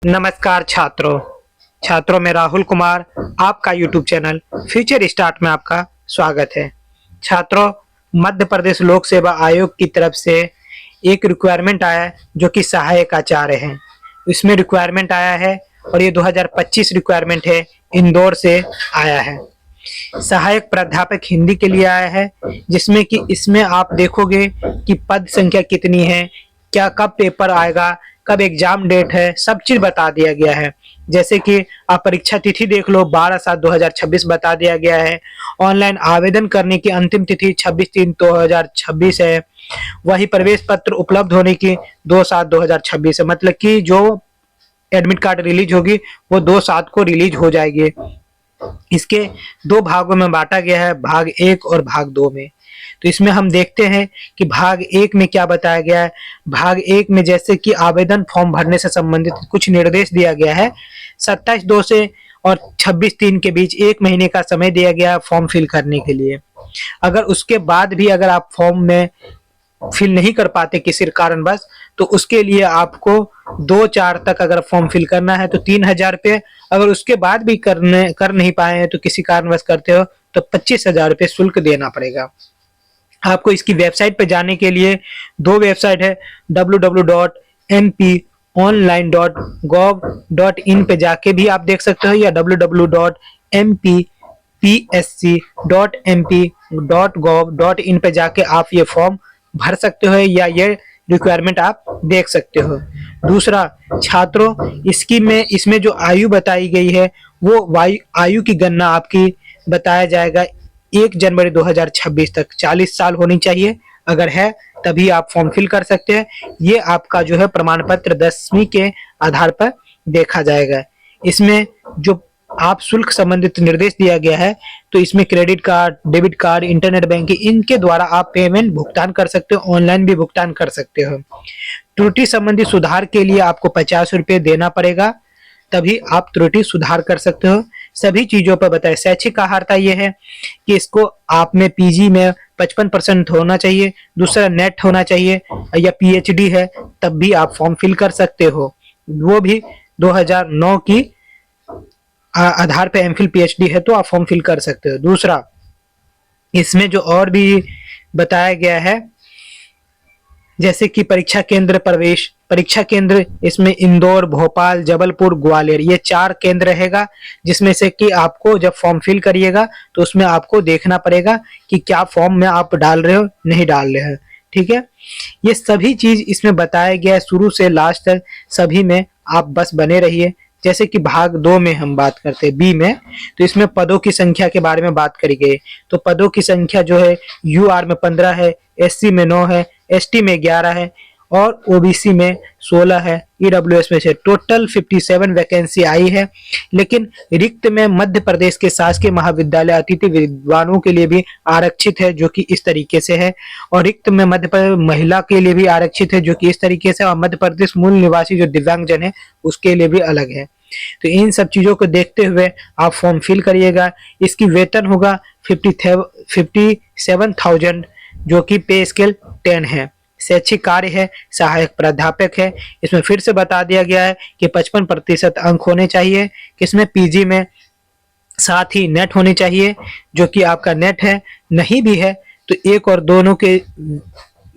नमस्कार छात्रों मैं राहुल कुमार आपका यूट्यूब चैनल फ्यूचर स्टार्ट में आपका स्वागत है। छात्रों, मध्य प्रदेश लोक सेवा आयोग की तरफ से एक रिक्वायरमेंट आया है जो कि सहायक आचार्य है। इसमें रिक्वायरमेंट आया है और ये 2025 रिक्वायरमेंट है, इंदौर से आया है। सहायक प्राध्यापक हिंदी के लिए आया है, जिसमें कि इसमें आप देखोगे कि पद संख्या कितनी है, क्या कब पेपर आएगा, कब एग्जाम डेट है, सब चीज बता दिया गया है। जैसे कि आप परीक्षा तिथि देख लो, 12/7/2026 बता दिया गया है। ऑनलाइन आवेदन करने की अंतिम तिथि 26/3/2026 है। वही प्रवेश पत्र उपलब्ध होने की 2/7/2026 है। मतलब कि जो एडमिट कार्ड रिलीज होगी वो 2/7 को रिलीज हो जाएगी। इसके दो भागों में बांटा गया है, भाग 1 और भाग 2 में। तो इसमें हम देखते हैं कि भाग 1 में क्या बताया गया है। भाग 1 में जैसे कि आवेदन फॉर्म भरने से संबंधित कुछ निर्देश दिया गया है। 27/2 से और 26/3 के बीच 1 महीने का समय दिया गया है फॉर्म फिल करने के लिए। अगर उसके बाद भी अगर आप फॉर्म में फिल नहीं कर पाते किसी कारणवश, तो उसके लिए आपको 2/4 तक अगर फॉर्म फिल करना है तो 3,000 रुपये, अगर उसके बाद भी कर नहीं पाए हैं तो किसी कारणवश करते हो तो 25,000 रुपये शुल्क देना पड़ेगा। आपको इसकी वेबसाइट पे जाने के लिए दो वेबसाइट है, www.mponline.gov.in पे जाके भी आप देख सकते हो, या www.mpsc.mp.gov.in पे जाके आप ये फॉर्म भर सकते हो या ये रिक्वायरमेंट आप देख सकते हो। दूसरा छात्रों, इसमें जो आयु बताई गई है वो आयु की गणना आपकी बताया जाएगा 1 जनवरी 2026 तक। 40 साल होनी चाहिए, अगर है तभी आप फॉर्म फिल कर सकते हैं। ये आपका जो है प्रमाण पत्र 10वीं के आधार पर देखा जाएगा। इसमें जो आप शुल्क संबंधित निर्देश दिया गया है, तो इसमें credit card, debit card, internet banking, इनके द्वारा आप पेमेंट भुगतान कर सकते हो, ऑनलाइन भी भुगतान कर सकते हो। त्रुटि संबंधी सुधार के लिए आपको 50 रुपये देना पड़ेगा, तभी आप त्रुटि सुधार कर सकते हो। सभी चीजों पर बताए। शैक्षिक अर्हता यह है कि इसको आप में पीजी में 55% होना चाहिए, दूसरा नेट होना चाहिए, या पीएचडी है तब भी आप फॉर्म फिल कर सकते हो। वो भी 2009 की आधार पे एमफिल पीएचडी है तो आप फॉर्म फिल कर सकते हो। दूसरा, इसमें जो और भी बताया गया है, जैसे कि परीक्षा केंद्र प्रवेश, परीक्षा केंद्र इसमें इंदौर, भोपाल, जबलपुर, ग्वालियर, ये 4 केंद्र रहेगा, जिसमें से कि आपको जब फॉर्म फिल करिएगा तो उसमें आपको देखना पड़ेगा कि क्या फॉर्म में आप डाल रहे हो, नहीं डाल रहे हो। ठीक है, ये सभी चीज इसमें बताया गया है शुरू से लास्ट तक, सभी में आप बस बने रहिए। जैसे कि भाग 2 में हम बात करते हैं, बी में, तो इसमें पदों की संख्या के बारे में बात करी गई। तो पदों की संख्या जो है यूआर में 15 है, एससी में 9 है, एसटी में 11 है और ओबीसी में 16 है, ईडब्ल्यूएस में से टोटल 57 वैकेंसी आई है। लेकिन रिक्त में मध्य प्रदेश के शासकीय महाविद्यालय अतिथि विद्वानों के लिए भी आरक्षित है, जो कि इस तरीके से है, और रिक्त में मध्य प्रदेश महिला के लिए भी आरक्षित है, जो कि इस तरीके से, और मध्य प्रदेश मूल निवासी जो दिव्यांगजन है उसके लिए भी अलग है। तो इन सब चीजों को देखते हुए आप फॉर्म फिल करिएगा। इसकी वेतन होगा 57,000, जो कि पे स्केल 10 है। शैक्षिक कार्य है, सहायक प्राध्यापक है। इसमें फिर से बता दिया गया है कि 55% अंक होने चाहिए, किसमें पीजी में, साथ ही नेट होनी चाहिए, जो कि आपका नेट है, नहीं भी है तो एक और दोनों के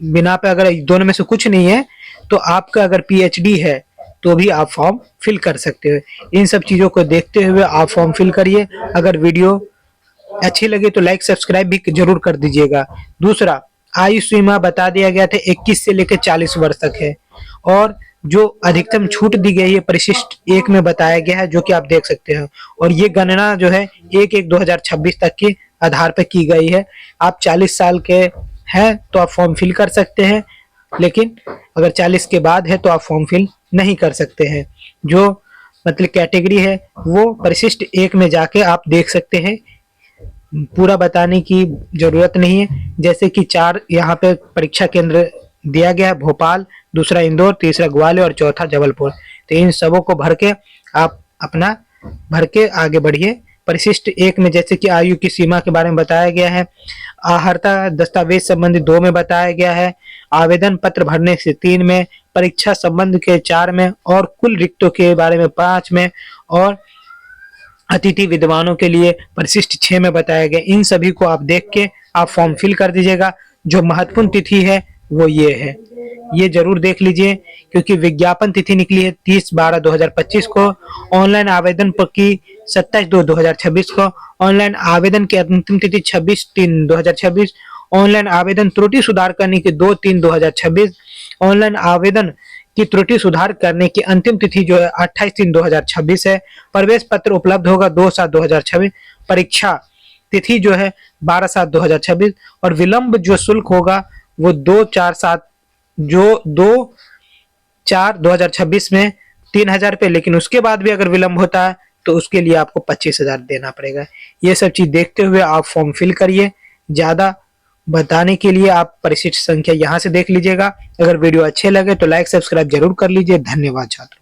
बिना पे, अगर दोनों में से कुछ नहीं है तो आपका अगर पीएचडी है तो भी आप फॉर्म फिल कर सकते हो। इन सब चीजों को देखते हुए आप फॉर्म फिल करिए। अगर वीडियो अच्छी लगे तो लाइक सब्सक्राइब भी जरूर कर दीजिएगा। दूसरा, आयु सीमा बता दिया गया था 21 से लेकर 40 वर्ष तक है, और जो अधिकतम छूट दी गई है परिशिष्ट 1 में बताया गया है, जो कि आप देख सकते हो। और ये गणना जो है 1/1/2026 तक के आधार पर की गई है। आप 40 साल के हैं तो आप फॉर्म फिल कर सकते हैं, लेकिन अगर 40 के बाद है तो आप फॉर्म फिल नहीं कर सकते हैं। जो मतलब कैटेगरी है वो परिशिष्ट 1 में जाके आप देख सकते हैं, पूरा बताने की जरूरत नहीं है। जैसे कि 4 यहाँ पे परीक्षा केंद्र दिया गया है, भोपाल, दूसरा इंदौर, तीसरा ग्वालियर और चौथा जबलपुर। तो इन सबों को भर के आप अपना भर के आगे बढ़िए परिशिष्ट 1 में जैसे कि आयु की सीमा के बारे में बताया गया है, आहर्ता दस्तावेज संबंधी 2 में बताया गया है, आवेदन पत्र भरने से 3 में, परीक्षा संबंध के 4 में और कुल रिक्तों के बारे में 5 में और अतिथि विद्वानों के लिए परिशिष्ट 6 में बताया गया। इन सभी को आप देख के आप फॉर्म फिल कर दीजिएगा। जो महत्वपूर्ण तिथि है वो ये है, ये जरूर देख लीजिए क्योंकि विज्ञापन तिथि निकली है 30/12/2025 को, ऑनलाइन आवेदन की 27/2/2026 को, ऑनलाइन आवेदन की अंतिम तिथि 26/3/2026, ऑनलाइन आवेदन त्रुटि सुधार करने की 2/3/2026, ऑनलाइन आवेदन की त्रुटि सुधार करने की अंतिम तिथि जो है 28/3/2026 है। प्रवेश पत्र उपलब्ध होगा 2/7/2026, परीक्षा तिथि जो है 12/7/2026 और विलंब जो शुल्क होगा वो 2/4/2026 में 3,000 रुपये, लेकिन उसके बाद भी अगर विलंब होता है तो उसके लिए आपको 25,000 देना पड़ेगा। ये सब चीज देखते हुए आप फॉर्म फिल करिए। ज्यादा बताने के लिए आप परिशिष्ट संख्या यहाँ से देख लीजिएगा। अगर वीडियो अच्छे लगे तो लाइक सब्सक्राइब जरूर कर लीजिए। धन्यवाद छात्रों।